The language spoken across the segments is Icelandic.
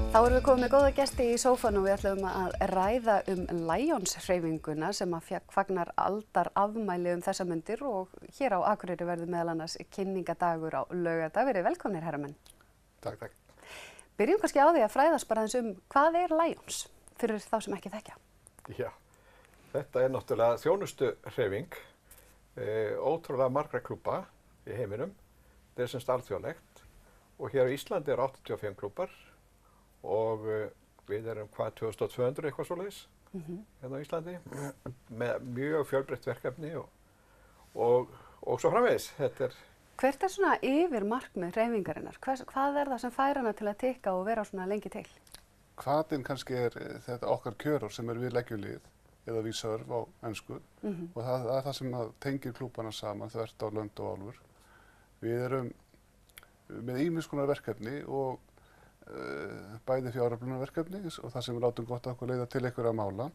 Þá erum við komið með góða gesti í sófann og við ætlum að ræða Lions-hreyfinguna sem að fagnar aldarafmæli þessa mundir og hér á Akureyri verður meðal annars kynningadagur á laugardag. Verið velkomnir, herramenn. Takk, takk. Byrjum kannski á því að fræðast bara aðeins hvað Lions fyrir þá sem ekki þekkja. Já, þetta náttúrulega þjónustuhreyfing, ótrúlega margra klúbba í heiminum. Þetta semst alþjóðlegt og hér á Íslandi 85 klúbbar. Og við erum 2200 eitthvað svoleiðis hérna á Íslandi með mjög fjölbreytt verkefni og svo framvegis. Hvert svona yfir markmið hreyfingarinnar? Hvað það sem fær hana til að tikka og vera svona lengi til? Hvatinn kannski þetta okkar kjöror sem við leggjulið eða við serve á ensku og það það sem tengir klúbbana saman þvert á lönd og álfur. Við erum með ýmiss konar verkefni og bæði fjáröflunarverkefni og það sem við látum gott okkur leiða til einhverja mála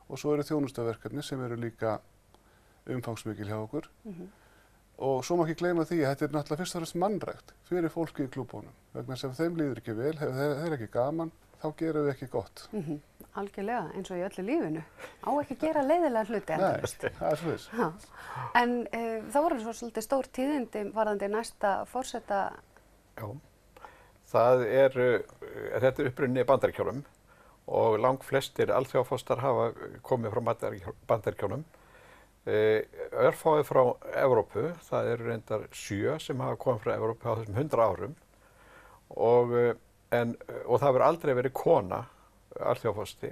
og svo eru þjónustuverkefni sem eru líka umfangsmikil hjá okkur og svo má ekki gleyma því að þetta náttúrulega fyrst og fremst mannrækt fyrir fólki í klúbbunum vegna sem þeim líður ekki vel, þeir ekki gaman, þá gerum við ekki gott. Algjörlega, eins og í öllu lífinu. Á ekki að gera leiðilega hluti endalaust. Nei, það svoleiðis. En þá voru svo svolítið stór tíðindi varðandi næsta forseta. Já. Þetta upprunni í Bandaríkjunum og langflestir alþjóðafostar hafa komið frá Bandaríkjunum. Örfáir frá Evrópu, það eru reyndar 7 sem hafa komið frá Evrópu á þessum 100 árum og það hefur aldrei verið kona alþjóðafosti.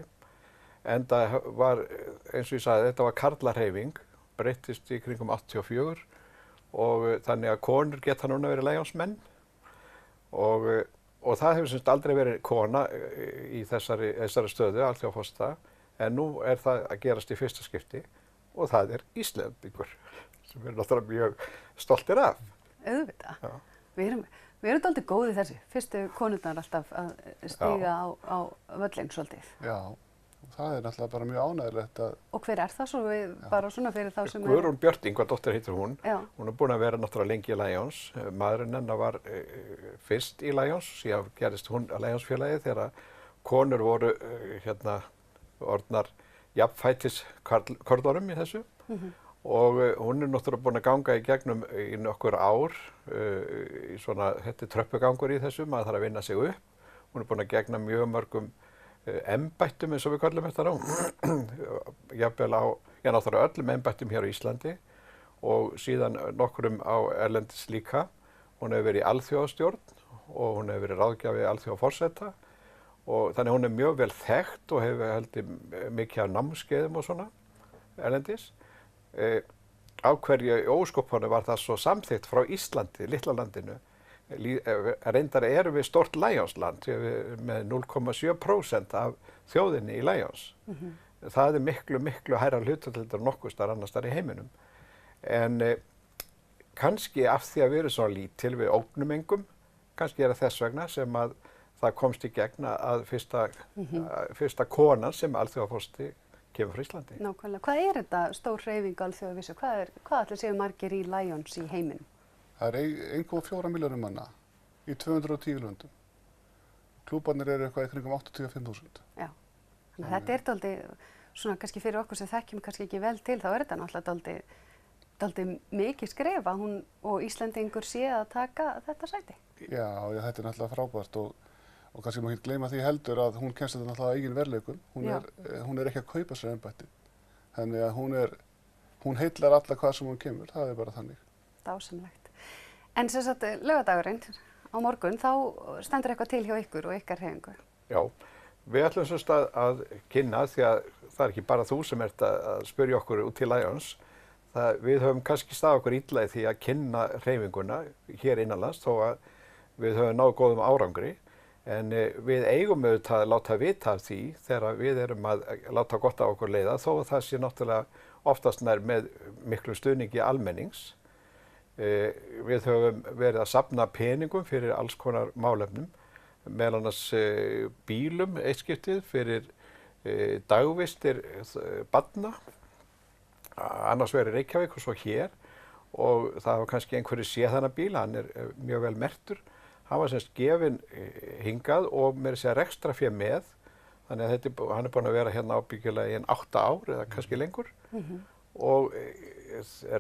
En það var, eins og ég sagði, þetta var karlahreyfing, breyttist í kringum 84 og þannig að konur geta núna verið Lionsmenn. Og það hefur semst aldrei verið kona í þessari stöðu, alþjóðafosta, en nú það að gerast í fyrsta skipti og það Íslendingur sem við erum náttúrulega mjög stoltir af. Auðvitað. Við erum dálítið góðir þessi, fyrstu konurnar alltaf að stíga á völlinn svolítið. Já, það náttúrulega bara mjög ánægilegt að... Og hver það svo bara svona fyrir þá sem Guðrún Björting, hvað dóttir heitir hún. Já. Hún búin að vera náttúrulega lengi í Lions. Maðurinn hennar var fyrst í Lions, síðan gerist hún að Lions-félagi þegar konur voru orðnar jafnfætis körlunum í þessu. Og hún náttúrulega búin að ganga í gegnum í nokkur ár, í svona, þetta tröppugangur í þessu, maður þarf að vinna sig upp. Hún búin að gegna mjög mörgum embættum eins og við kallum þetta nú, jafnvel náttúrulega öllum embættum hér á Íslandi og síðan nokkrum á erlendis líka. Hún hefur verið í alþjóðastjórn og hún hefur verið ráðgjafi alþjóðaforseta og þannig hún mjög vel þekkt og hefur heldur mikið af námskeiðum og svona erlendis. Á hverju ósköpunum var það svo samþykkt frá Íslandi, litla landinu. Reyndar erum við stórt Lionsland með 0,7% af þjóðinni í Lions. Það miklu hærra hlutfall en nokkurs staðar annars staðar í heiminum. En kannski af því að við erum svona lítil við ógnumengum, kannski þess vegna sem að það komst í gegn að fyrsta konan sem alþjóðafosti kemur frá Íslandi. Nákvæmlega. Hvað þetta stór hreyfing alþjóðavísu? Hvað ætli séu margir í Lions í heiminum? Það 1,4 milljónir manna í 210 löndum. Klúbbarnir eru eitthvað í kringum 85.000. Já, þannig að þetta dálítið, svona kannski fyrir okkur sem þekkjum kannski ekki vel til, þá þetta náttúrulega dálítið mikið skref að hún og Íslendingur sé að taka þetta sæti. Já, þetta náttúrulega frábært og kannski má ekki gleyma því heldur að hún kemst þetta náttúrulega eigin verðleikum. Hún ekki að kaupa sér embætti. Þannig að hún heillar alla hvað sem hún kemur, það bara þannig. Dásamlegt. En sem sagt, laugardagurinn á morgun, þá stendur eitthvað til hjá ykkur og ykkar hreyfingu. Já, við ætlum semst að kynna því að það ekki bara þú sem ert að spyrja okkur út til Lions. Við höfum kannski staðið okkur illa í því að kynna hreyfinguna hér innanlands þó að við höfum náð góðum árangri. En við eigum auðvitað að láta vita af því þegar við erum að láta gott á okkur leiða þó að það sé náttúrulega oftast nær með miklu stuðningi almennings. Við höfum verið að safna peningum fyrir alls konar málefnum, meðal annars bílum eitt skiptið fyrir dagvistir barna, annars verið Reykjavík og svo hér og það var kannski einhverju séð þennan bíl, hann mjög vel merktur. hann var semst gefinn hingað og meira að segja rekstrafé með, þannig að hann búinn að vera hérna ábyggilega í 8 ár eða kannski lengur og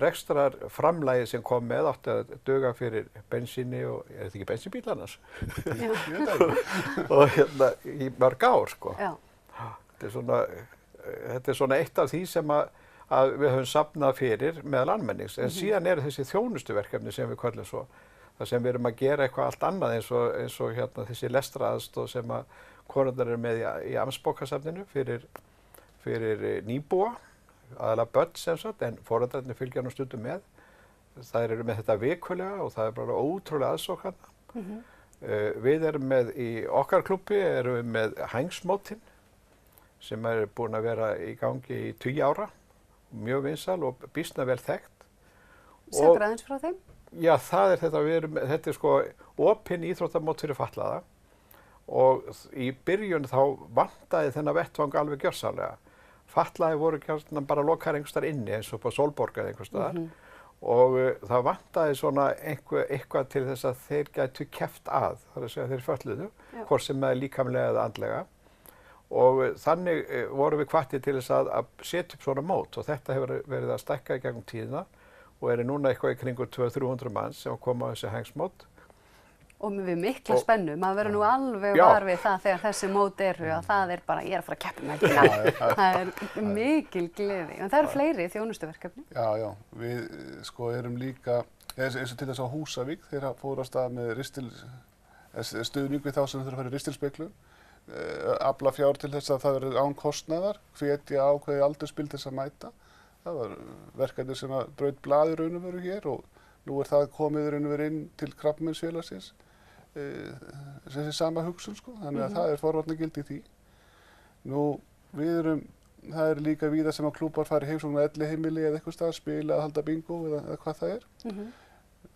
rekstrar framlagið sem kom með átti að duga fyrir bensíni og, er þetta ekki bensínbíl annars? og hérna í mörg ár, sko. Já. Þetta er svona eitt af því sem að við höfum safnað fyrir meðal almennings, en síðan eru þessi þjónustuverkefni sem við köllum svo, það sem við erum að gera eitthvað allt annað eins og hérna þessi lestraraðstoð sem að konurnar eru með í Amsbókasafninu fyrir nýbúa, aðalega börn sem sagt, en foreldrarnir fylgja nú stundum með. Þær eru með þetta vikulega og það er bara ótrúlega aðsókn þarna. Við erum með, í okkar klúbbi erum við með hængsmótin sem er búin að vera í gangi í 10 ára, mjög vinsæl og býsna vel þekkt. Segðu aðeins frá þeim? Já, það er þetta, þetta er sko opin íþróttamót fyrir fatlaða og í byrjun þá vantaði þennan vettvang alveg gjörsamlega. Fatlaði voru gjarnan bara lokaðir einhvers staðar inni eins og på Sólborg eða einhvers staðar og það vantaði svona eitthvað til þess að þeir gætu keppt að, það er að segja þeir fötluðu, hvort sem er líkamlega eða andlega og þannig vorum við hvattir til þess að setja upp svona mót og þetta hefur verið að stækka í gegnum tíðina og eru núna eitthvað í kringu 200-300 manns sem koma á þessi hængsmót. Og við mikla spennu, maður verður nú alveg var við það þegar þessi mót eru að það er bara, ég er að fara að keppa með helgina. Það er mikil gleði, en það eru fleiri þjónustuverkefni. Já, við sko erum líka, eins og til þess á Húsavík, þeir fóru af stað með stuðning við þá sem þurfa að fara í ristilspeglun, afla fjár til þess að það verður án kostnaðar, hvetja ákveði aldurspil til þess að mæta. Það var verkefni sem að braut blað í raun og veru hér og nú er það komið raun og veru inn til Krabbameinsfélagsins. Þessi sama hugsun, sko, þannig að það er forvarnargildi í því. Nú, það er líka víða sem að klúbar fara í heimsókn á elliheimili eða eitthvað stað, spila, halda bingo eða hvað það er.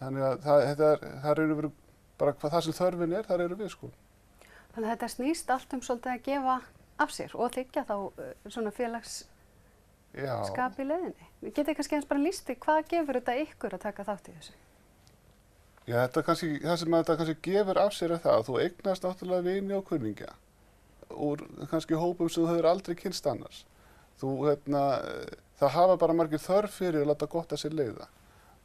Þannig að það er raun og veru bara það sem þörfin er, þar eru við, sko. Þannig að þetta snýst allt svolítið að gefa af sér og þykja þá svona félagsskap í leiðinni. Getið kannski eins bara lýst því, hvað gefur þetta ykkur að taka þátt í þessu? Já, það sem þetta kannski gefur af sér er það að þú eignast náttúrulega vini og kunningja úr kannski hópum sem þú hefur aldrei kynnst annars. Það hafa bara margir þörf fyrir að láta gott að sér leiða.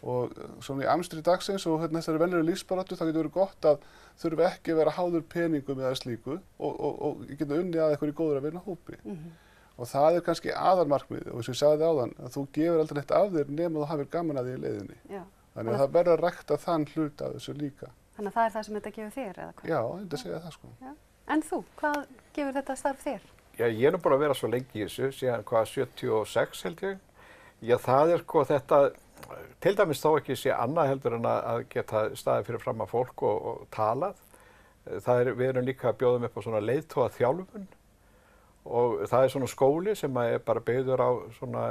Og svona í amstri dagsins og þessari venjulegu lífsbaráttu þá getur verið gott að þurfa ekki að vera háður peningum eða slíku og geta unnið að eitthvað í góður að vinna hópi. Og það er kannski aðalmarkmiðið og eins og ég sagði áðan að þú gefur aldrei neitt af þér nema þú hafir gaman að því í leiðinni. Já. Þannig að það verður að rækta þann hlut af þessu líka. Þannig að það er það sem þetta gefur þér, eða hvað? Já, ég myndi að segja það, sko. Já. En þú, hvað gefur þetta starf þér? Já, ég er nú búin að vera svo lengi í þessu, síðan 76 held ég. Já, það er sko þetta, til dæmis þó ekki sé annað heldur en að geta staðið fyrir fram að fólk og talað. Við erum líka að bjóðum upp á svona leiðtogaþjálfun og það er svona skóli sem er bara byggður á svona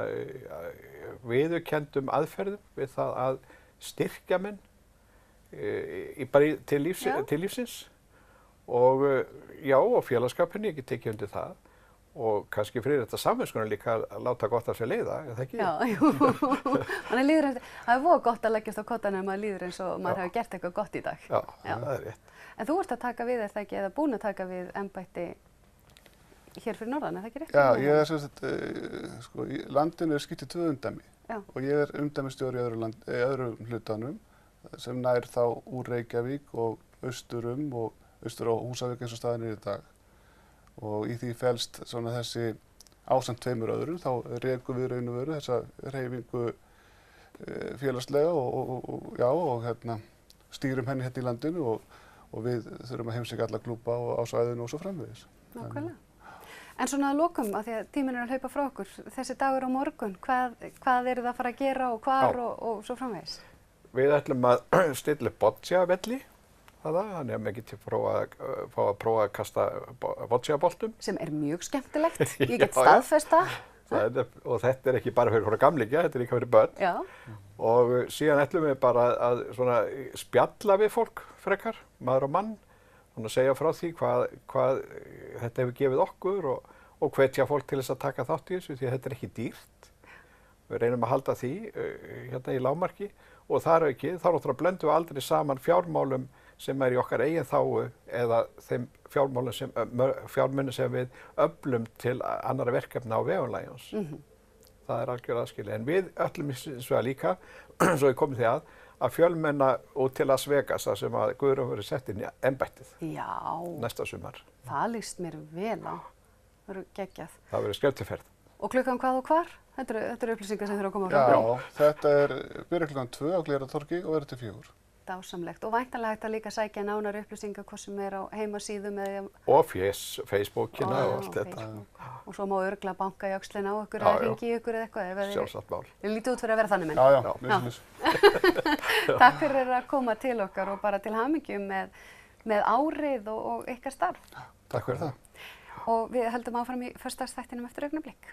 viðurkenndum aðferðum við það að styrkja menn til lífsins og já, og félagskapinni, ég get tekið undir það og kannski fyrir þetta samvinskunar líka að láta gott af sér leiða, er það ekki? Já, jú, þannig líður eins, það er voða gott að leggjast á kottan ef maður líður eins og maður hefur gert eitthvað gott í dag. Já, það er rétt. En þú ert að taka við, er það ekki, eða búin að taka við embætti hér fyrir norðan, er það ekki rétt? Já, ég er sem sagt, sko, í landinu er skipt í 2 umdæmi og ég er umdæmistjóri í öðrum hlutanum sem nær þá úr Reykjavík og austur á Húsavík eins og staðan er í dag. Og í því felst svona þessi ásamt 2 öðrum, þá rekum við raun og veru þessa hreyfingu félagslega og stýrum henni hérna í landinu og við þurfum að heimsækja alla klúbba á svæðinu og svo framvegis. Nákvæmlega. En svona að lokum, af því að tíminn er að hlaupa frá okkur, þessi dagur á morgun, hvað eru það að fara að gera og hvar og svo framvegis? Við ætlum að stilla upp bocciavelli, þannig að maður geti fá að prófa að kasta bocciaboltum. Sem er mjög skemmtilegt, ég get staðfest það. Og þetta er ekki bara fyrir hverja gamlingja, þetta er líka fyrir börn. Já. Og síðan ætlum við bara að svona spjalla við fólk frekar, maður og mann, og segja frá því hvað þetta hefur gefið okkur og hvetja fólk til þess að taka þátt í þessu því að þetta er ekki dýrt. Við reynum að halda því hérna í lágmarki og þar ekki, þá náttúrulega blöndum við aldrei saman fjármálum sem er í okkar eigin þágu eða þeim fjármunni sem við öflum til annara verkefna á vegum Lions. Það er algjörlega aðskilið. En við öllum hins vegar líka, svo ég komið því að fjölmenna út til Las Vegas, þar sem að Guðrún verið sett inn í embættið næsta sumar. Það líst mér vel á. Það verður geggjað. Það verður skemmtiferð. Og klukkan hvað og hvar? Þetta eru upplýsingar sem þurfa að koma frá. Já, þetta byrjar klukkan 2 á Glerártorgi og verður til 4. Dásamlegt. Og væntanlega hægt að líka sækja nánar upplýsingar hvort sem er á heimasíðum eða... Og Facebookina og allt þetta. Og svo má örugglega banka í öxlina á ykkur eða hringi í ykkur eða eitthvað. Sjálfsagt mál. Þið lítið út fyrir að vera þannig menn. Já, mjög Takk fyrir að koma til okkar og bara til hamingju með árið og ykkar starf. Takk fyrir það. Og við höldum áfram í föstudagsþættinum eftir augnablik.